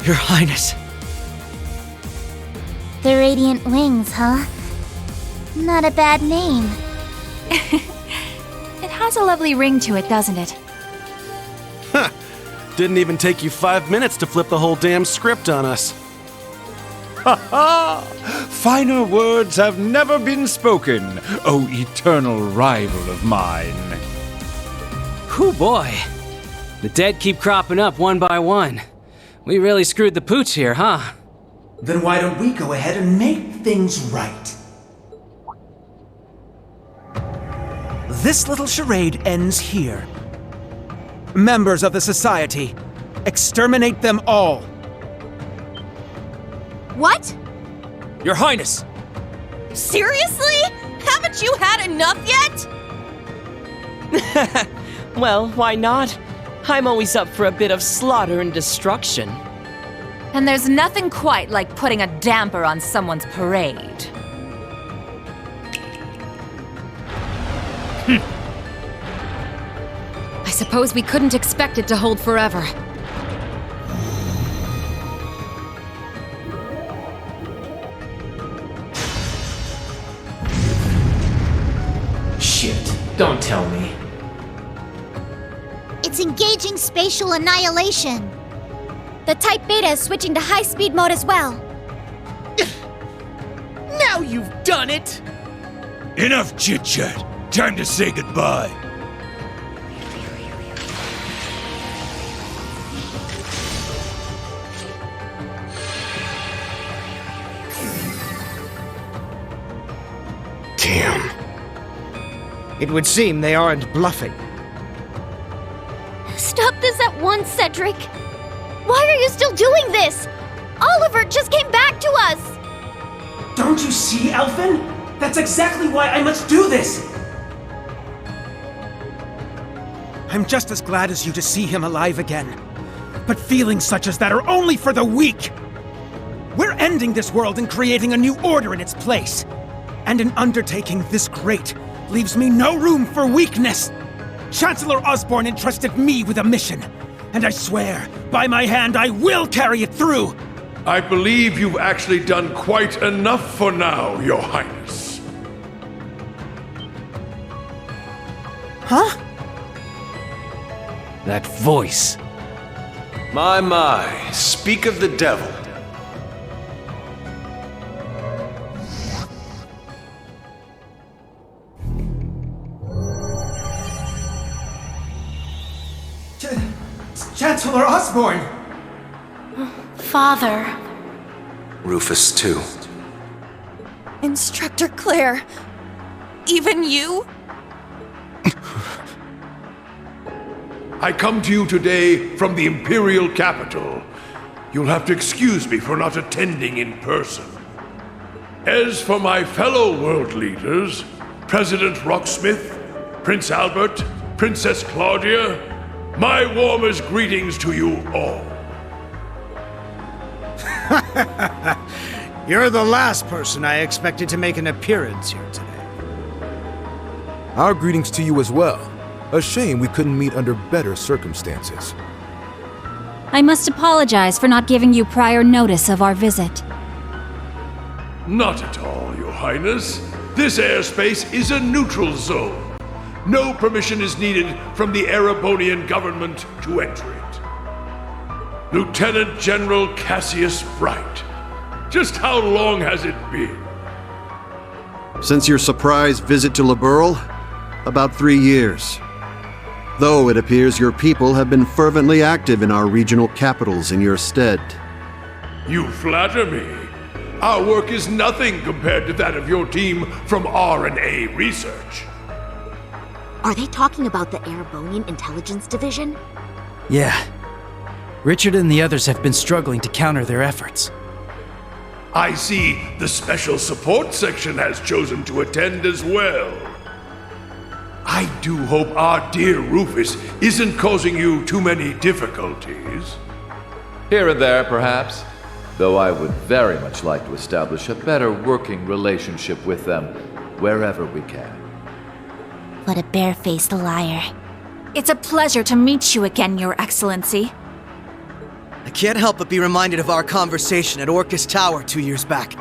Your Highness. The Radiant Wings, huh? Not a bad name. It has a lovely ring to it, doesn't it? Huh. Didn't even take you 5 minutes to flip the whole damn script on us. Ha ha! Finer words have never been spoken, O eternal rival of mine. Whew, boy. The dead keep cropping up one by one. We really screwed the pooch here, huh? Then why don't we go ahead and make things right? This little charade ends here. Members of the Society, exterminate them all. What? Your Highness! Seriously? Haven't you had enough yet? Well, why not? I'm always up for a bit of slaughter and destruction. And there's nothing quite like putting a damper on someone's parade. I suppose we couldn't expect it to hold forever. Shit, don't tell me. It's engaging spatial annihilation. The Type Beta is switching to high-speed mode as well. Now you've done it! Enough chit-chat. Time to say goodbye. Damn. It would seem they aren't bluffing. Stop this at once, Cedric! Why are you still doing this? Oliver just came back to us! Don't you see, Elfin? That's exactly why I must do this! I'm just as glad as you to see him alive again. But feelings such as that are only for the weak! We're ending this world and creating a new order in its place. And an undertaking this great leaves me no room for weakness. Chancellor Osborne entrusted me with a mission, and I swear, by my hand, I will carry it through! I believe you've actually done quite enough for now, Your Highness. Huh? That voice. My, speak of the devil. Chancellor Osborne! Father. Rufus, too. Instructor Claire. Even you? I come to you today from the Imperial capital. You'll have to excuse me for not attending in person. As for my fellow world leaders, President Rocksmith, Prince Albert, Princess Claudia, my warmest greetings to you all. You're the last person I expected to make an appearance here today. Our greetings to you as well. A shame we couldn't meet under better circumstances. I must apologize for not giving you prior notice of our visit. Not at all, Your Highness. This airspace is a neutral zone. No permission is needed from the Erebonian government to enter it. Lieutenant General Cassius Bright. Just how long has it been? Since your surprise visit to Liberl? About 3 years. Though it appears your people have been fervently active in our regional capitals in your stead. You flatter me. Our work is nothing compared to that of your team from R&A Research. Are they talking about the Erebonian Intelligence Division? Yeah. Richard and the others have been struggling to counter their efforts. I see the Special Support Section has chosen to attend as well. I do hope our dear Rufus isn't causing you too many difficulties. Here and there, perhaps. Though I would very much like to establish a better working relationship with them wherever we can. What a barefaced liar. It's a pleasure to meet you again, Your Excellency. I can't help but be reminded of our conversation at Orcus Tower 2 years back.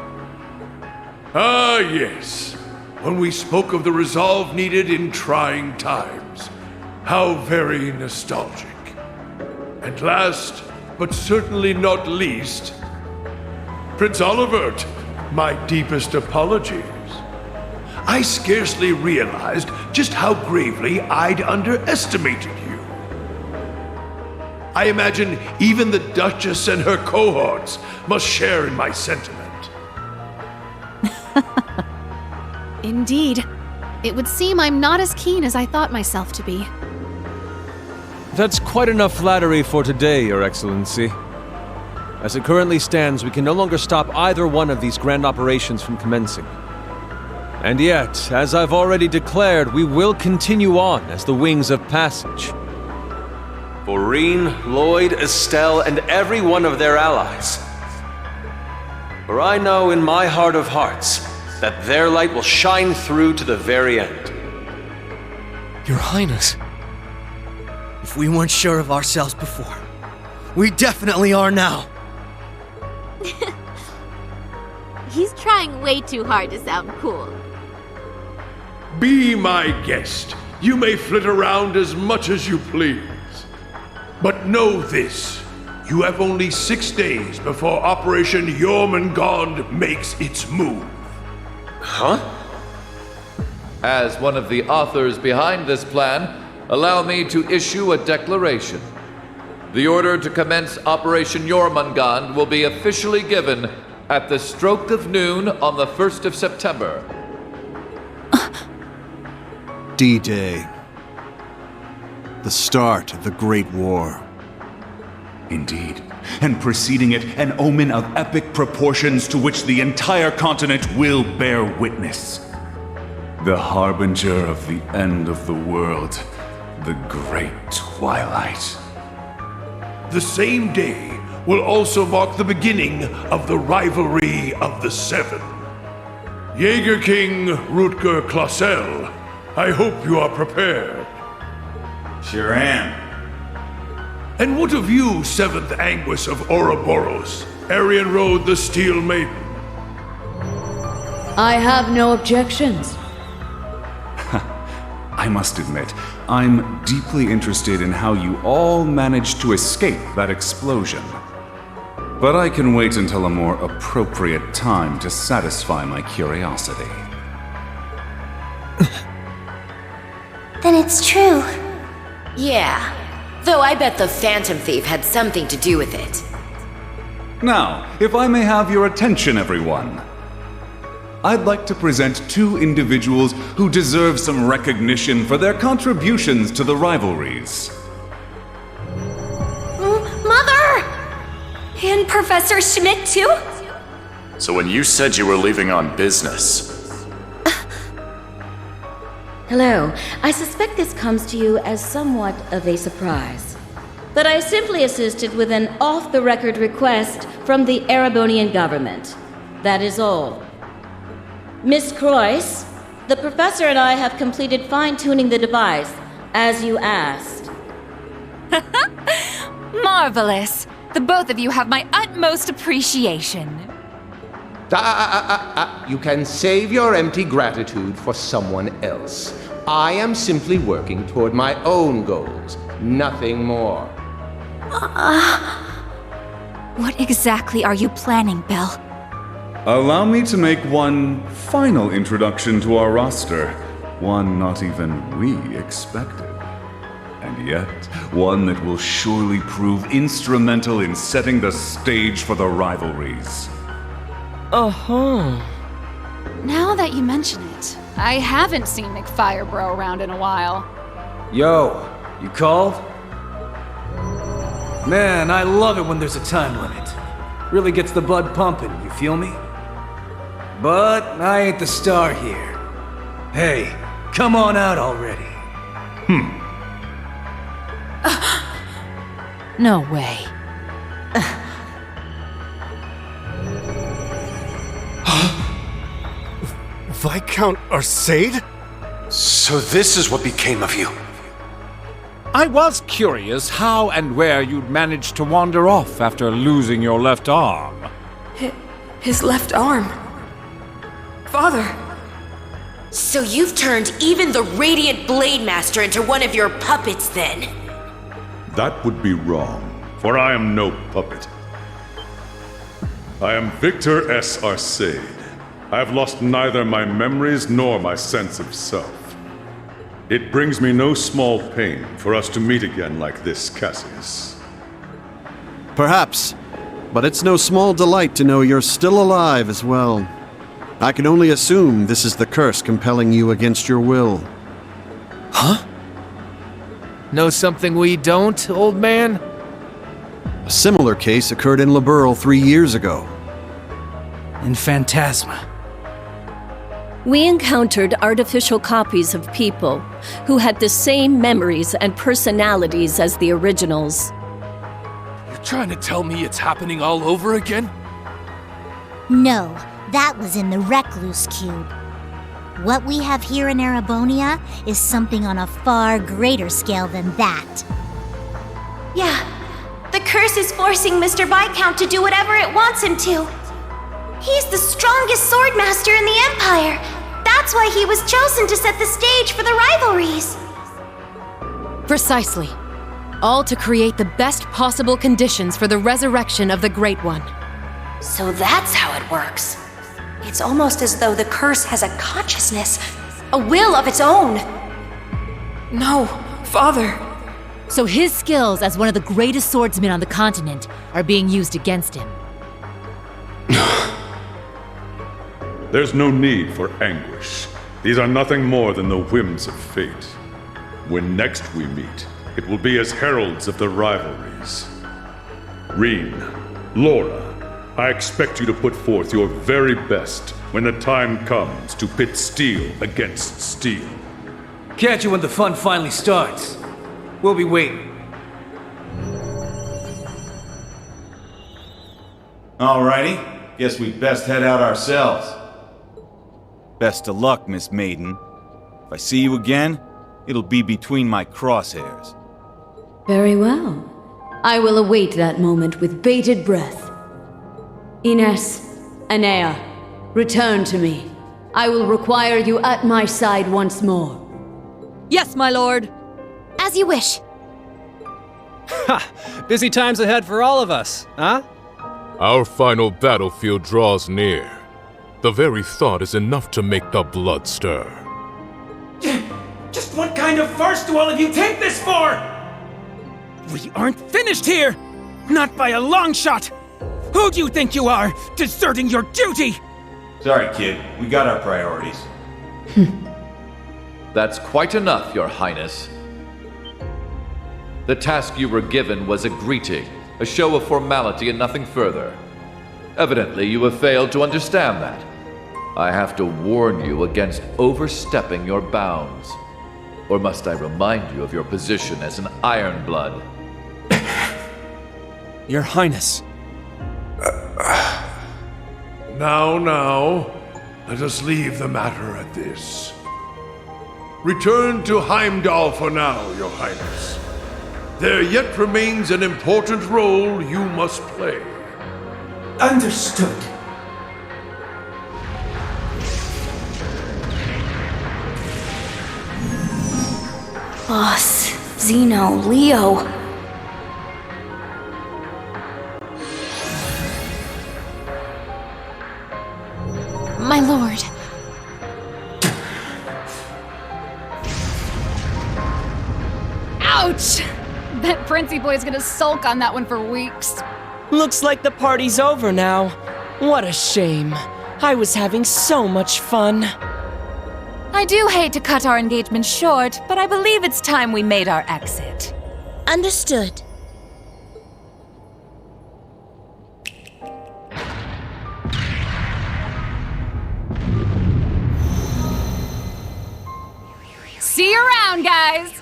Ah, yes. When we spoke of the resolve needed in trying times. How very nostalgic. And last, but certainly not least, Prince Olivert, my deepest apologies. I scarcely realized just how gravely I'd underestimated you. I imagine even the Duchess and her cohorts must share in my sentiment. Indeed. It would seem I'm not as keen as I thought myself to be. That's quite enough flattery for today, Your Excellency. As it currently stands, we can no longer stop either one of these grand operations from commencing. And yet, as I've already declared, we will continue on as the Wings of Passage. For Reen, Lloyd, Estelle, and every one of their allies. For I know in my heart of hearts that their light will shine through to the very end. Your Highness. If we weren't sure of ourselves before, we definitely are now. He's trying way too hard to sound cool. Be my guest. You may flit around as much as you please. But know this. You have only 6 days before Operation Jormungand makes its move. Huh? As one of the authors behind this plan, allow me to issue a declaration. The order to commence Operation Jormungand will be officially given at the stroke of noon on the 1st of September. D-Day. The start of the Great War. Indeed. And preceding it, an omen of epic proportions to which the entire continent will bear witness. The harbinger of the end of the world. The Great Twilight. The same day will also mark the beginning of the rivalry of the Seven. Jaeger King Rutger Clausel, I hope you are prepared. Sure am. And what of you, 7th Anguis of Ouroboros, Arian Road the Steel Maiden? I have no objections. I must admit, I'm deeply interested in how you all managed to escape that explosion. But I can wait until a more appropriate time to satisfy my curiosity. Then it's true. Yeah. Though I bet the Phantom Thief had something to do with it. Now, if I may have your attention, everyone. I'd like to present 2 individuals who deserve some recognition for their contributions to the rivalries. Mother! And Professor Schmidt, too? So when you said you were leaving on business... Hello. I suspect this comes to you as somewhat of a surprise. But I simply assisted with an off-the-record request from the Erebonian government. That is all. Miss Croyce, the professor and I have completed fine-tuning the device, as you asked. Marvelous! The both of you have my utmost appreciation. You can save your empty gratitude for someone else. I am simply working toward my own goals, nothing more. What exactly are you planning, Belle? Allow me to make one final introduction to our roster. One not even we expected. And yet, one that will surely prove instrumental in setting the stage for the rivalries. Uh-huh. Now that you mention it, I haven't seen McFirebro around in a while. Yo, you called? Man, I love it when there's a time limit. Really gets the blood pumping, you feel me? But I ain't the star here. Hey, come on out already. No way. Viscount Arcade? So this is what became of you. I was curious how and where you'd managed to wander off after losing your left arm. His left arm. Father! So you've turned even the Radiant Blade Master into one of your puppets, then? That would be wrong, for I am no puppet. I am Victor S. Arcade. I have lost neither my memories nor my sense of self. It brings me no small pain for us to meet again like this, Cassius. Perhaps, but it's no small delight to know you're still alive as well. I can only assume this is the curse compelling you against your will. Huh? Know something we don't, old man? A similar case occurred in Liberl 3 years ago. In Phantasma. We encountered artificial copies of people who had the same memories and personalities as the originals. You're trying to tell me it's happening all over again? No, that was in the Recluse Cube. What we have here in Erebonia is something on a far greater scale than that. Yeah, the curse is forcing Mr. Viscount to do whatever it wants him to. He's the strongest swordmaster in the Empire. That's why he was chosen to set the stage for the rivalries. Precisely. All to create the best possible conditions for the resurrection of the Great One. So that's how it works. It's almost as though the curse has a consciousness, a will of its own. No, Father. So his skills as one of the greatest swordsmen on the continent are being used against him. There's no need for anguish. These are nothing more than the whims of fate. When next we meet, it will be as heralds of the rivalries. Reen, Laura, I expect you to put forth your very best when the time comes to pit steel against steel. Catch you when the fun finally starts. We'll be waiting. Alrighty, guess we'd best head out ourselves. Best of luck, Miss Maiden. If I see you again, it'll be between my crosshairs. Very well. I will await that moment with bated breath. Ines, Anea, return to me. I will require you at my side once more. Yes, my lord. As you wish. Ha! Busy times ahead for all of us, huh? Our final battlefield draws near. The very thought is enough to make the blood stir. Just what kind of farce do all of you take this for? We aren't finished here! Not by a long shot! Who do you think you are, deserting your duty? Sorry, kid. We got our priorities. That's quite enough, Your Highness. The task you were given was a greeting, a show of formality and nothing further. Evidently, you have failed to understand that. I have to warn you against overstepping your bounds. Or must I remind you of your position as an Ironblood? Your Highness. Now, let us leave the matter at this. Return to Heimdall for now, Your Highness. There yet remains an important role you must play. Understood. Boss, Zeno, Leo. My lord. Ouch! Bet Princey Boy's gonna sulk on that one for weeks. Looks like the party's over now. What a shame. I was having so much fun. I do hate to cut our engagement short, but I believe it's time we made our exit. Understood. See you around, guys!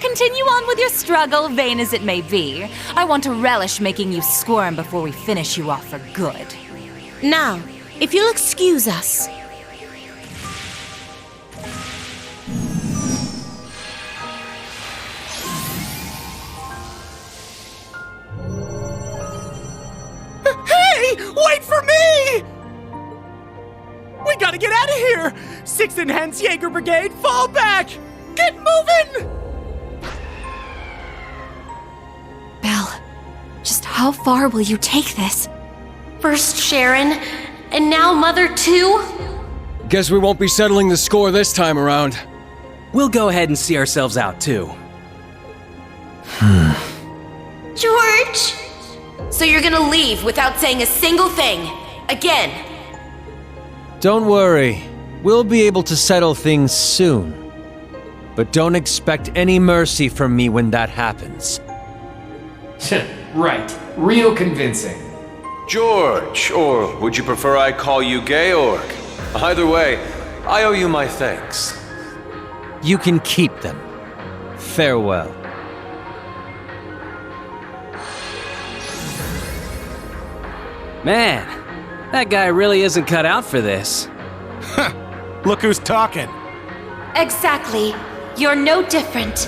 Continue on with your struggle, vain as it may be. I want to relish making you squirm before we finish you off for good. Now, if you'll excuse us. We gotta get out of here! 6th Enhanced Jaeger Brigade, fall back! Get moving! Belle, just how far will you take this? First Sharon, and now Mother too? Guess we won't be settling the score this time around. We'll go ahead and see ourselves out too. George! So you're gonna leave without saying a single thing? Again? Don't worry. We'll be able to settle things soon. But don't expect any mercy from me when that happens. Right. Real convincing. George, or would you prefer I call you Georg? Either way, I owe you my thanks. You can keep them. Farewell. Man, that guy really isn't cut out for this. Look who's talking. Exactly. You're no different.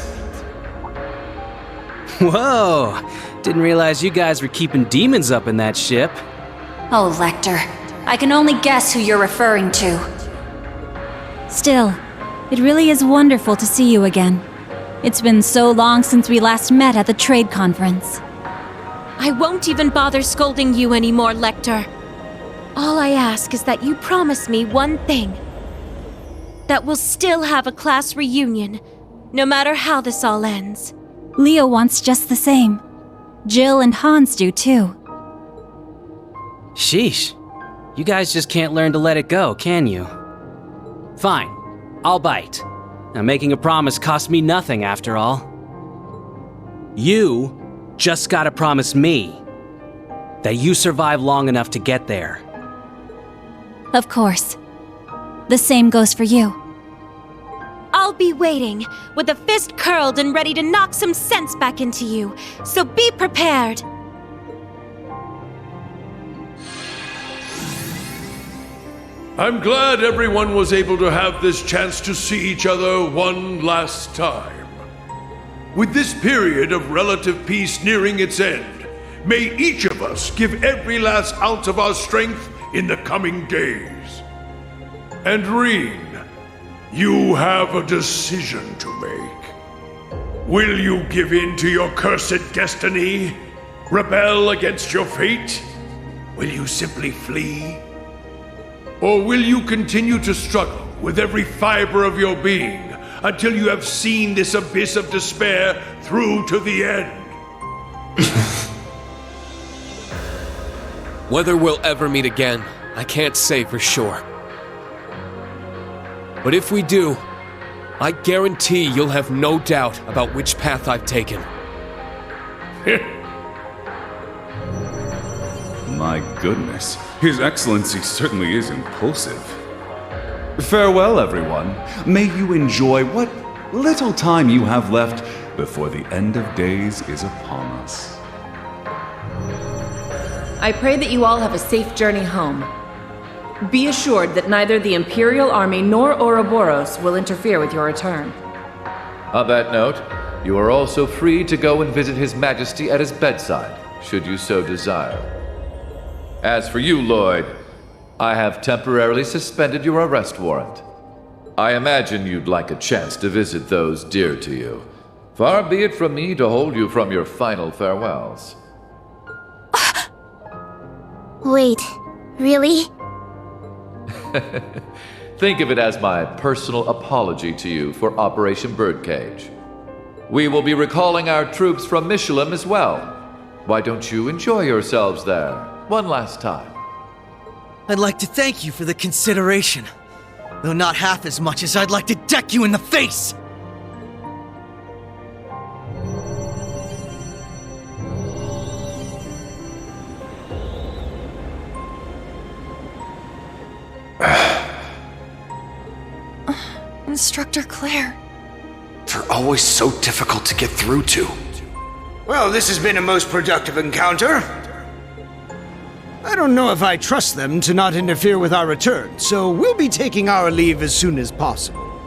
Whoa! Didn't realize you guys were keeping demons up in that ship. Oh, Lecter. I can only guess who you're referring to. Still, it really is wonderful to see you again. It's been so long since we last met at the trade conference. I won't even bother scolding you anymore, Lecter. All I ask is that you promise me one thing. That we'll still have a class reunion, no matter how this all ends. Leo wants just the same. Jill and Hans do too. Sheesh. You guys just can't learn to let it go, can you? Fine. I'll bite. Now, making a promise costs me nothing, after all. You just gotta promise me that you survive long enough to get there. Of course. The same goes for you. I'll be waiting, with a fist curled and ready to knock some sense back into you, so be prepared. I'm glad everyone was able to have this chance to see each other one last time. With this period of relative peace nearing its end, may each of us give every last ounce of our strength in the coming days. And Reen, you have a decision to make. Will you give in to your cursed destiny? Rebel against your fate? Will you simply flee? Or will you continue to struggle with every fiber of your being until you have seen this abyss of despair through to the end? Whether we'll ever meet again, I can't say for sure. But if we do, I guarantee you'll have no doubt about which path I've taken. My goodness, His Excellency certainly is impulsive. Farewell, everyone. May you enjoy what little time you have left before the end of days is upon us. I pray that you all have a safe journey home. Be assured that neither the Imperial Army nor Ouroboros will interfere with your return. On that note, you are also free to go and visit His Majesty at his bedside, should you so desire. As for you, Lloyd, I have temporarily suspended your arrest warrant. I imagine you'd like a chance to visit those dear to you. Far be it from me to hold you from your final farewells. Wait, really? Think of it as my personal apology to you for Operation Birdcage. We will be recalling our troops from Michelin as well. Why don't you enjoy yourselves there one last time? I'd like to thank you for the consideration, though not half as much as I'd like to deck you in the face! Instructor Claire. They're always so difficult to get through to. Well, this has been a most productive encounter. I don't know if I trust them to not interfere with our return, so we'll be taking our leave as soon as possible.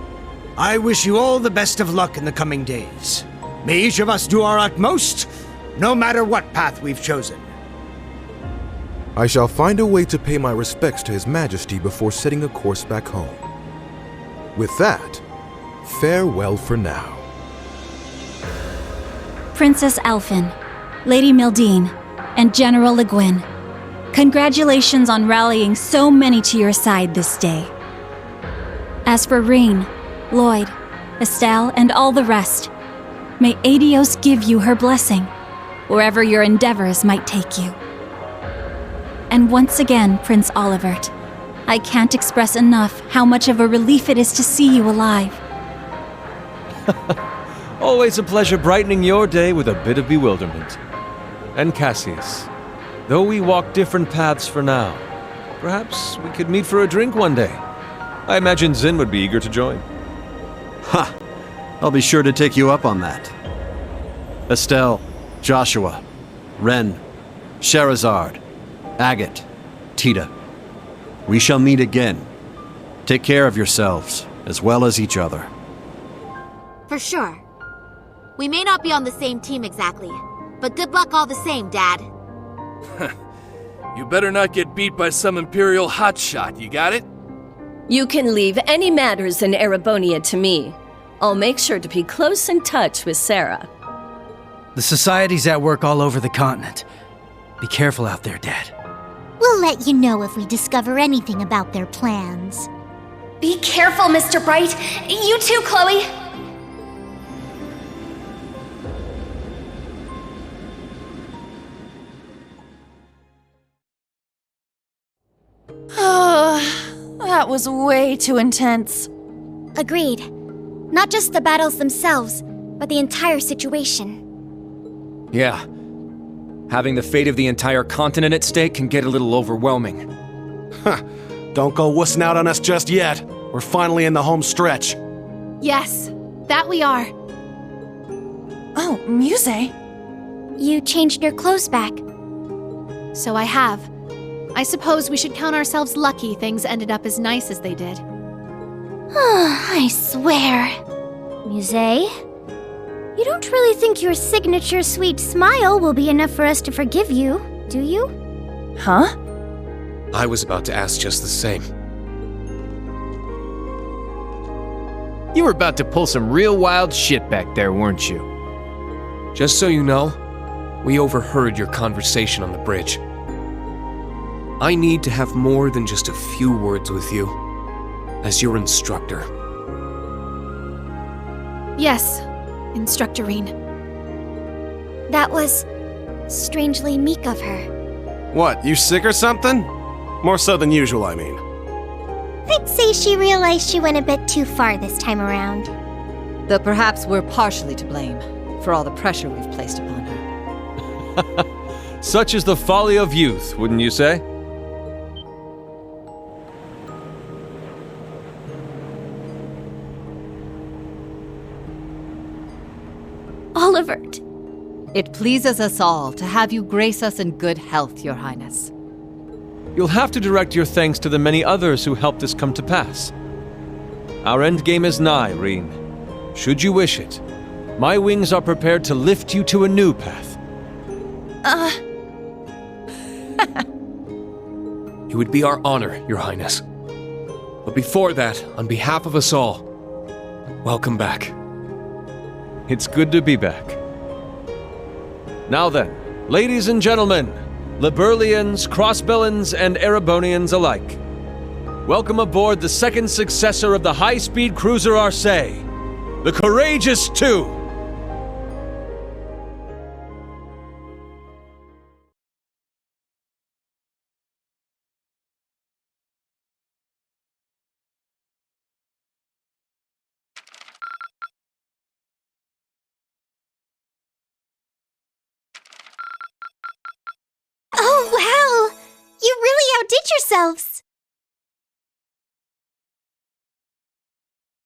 I wish you all the best of luck in the coming days. May each of us do our utmost, no matter what path we've chosen. I shall find a way to pay my respects to His Majesty before setting a course back home. With that, farewell for now. Princess Alphen, Lady Mildine, and General Le Guin, congratulations on rallying so many to your side this day. As for Reen, Lloyd, Estelle, and all the rest, may Adios give you her blessing, wherever your endeavors might take you. And once again, Prince Olivert, I can't express enough how much of a relief it is to see you alive. Always a pleasure brightening your day with a bit of bewilderment. And Cassius, though we walk different paths for now, perhaps we could meet for a drink one day. I imagine Zin would be eager to join. Ha! I'll be sure to take you up on that. Estelle, Joshua, Ren, Sherazard, Agate, Tita. We shall meet again. Take care of yourselves, as well as each other. For sure. We may not be on the same team exactly, but good luck all the same, Dad. You better not get beat by some Imperial hotshot, you got it? You can leave any matters in Erebonia to me. I'll make sure to be close in touch with Sarah. The Society's at work all over the continent. Be careful out there, Dad. We'll let you know if we discover anything about their plans. Be careful, Mr. Bright. You too, Chloe. Oh, that was way too intense. Agreed. Not just the battles themselves, but the entire situation. Yeah. Having the fate of the entire continent at stake can get a little overwhelming. Huh. Don't go wussing out on us just yet. We're finally in the home stretch. Yes, that we are. Oh, Muse. You changed your clothes back. So I have. I suppose we should count ourselves lucky things ended up as nice as they did. I swear. Muse? You don't really think your signature sweet smile will be enough for us to forgive you, do you? Huh? I was about to ask just the same. You were about to pull some real wild shit back there, weren't you? Just so you know, we overheard your conversation on the bridge. I need to have more than just a few words with you, as your instructor. Yes, Instructorine. That was strangely meek of her. What, you sick or something? More so than usual, I mean. I'd say she realized she went a bit too far this time around. Though perhaps we're partially to blame for all the pressure we've placed upon her. Such is the folly of youth, wouldn't you say? Olivert. It pleases us all to have you grace us in good health, Your Highness. You'll have to direct your thanks to the many others who helped this come to pass. Our endgame is nigh, Reen. Should you wish it, my wings are prepared to lift you to a new path. It would be our honor, Your Highness. But before that, on behalf of us all, welcome back. It's good to be back. Now then, ladies and gentlemen, Liberlians, Crossbellans, and Erebonians alike, welcome aboard the second successor of the high-speed cruiser Arcee, the Courageous 2. Oh, wow! You really outdid yourselves!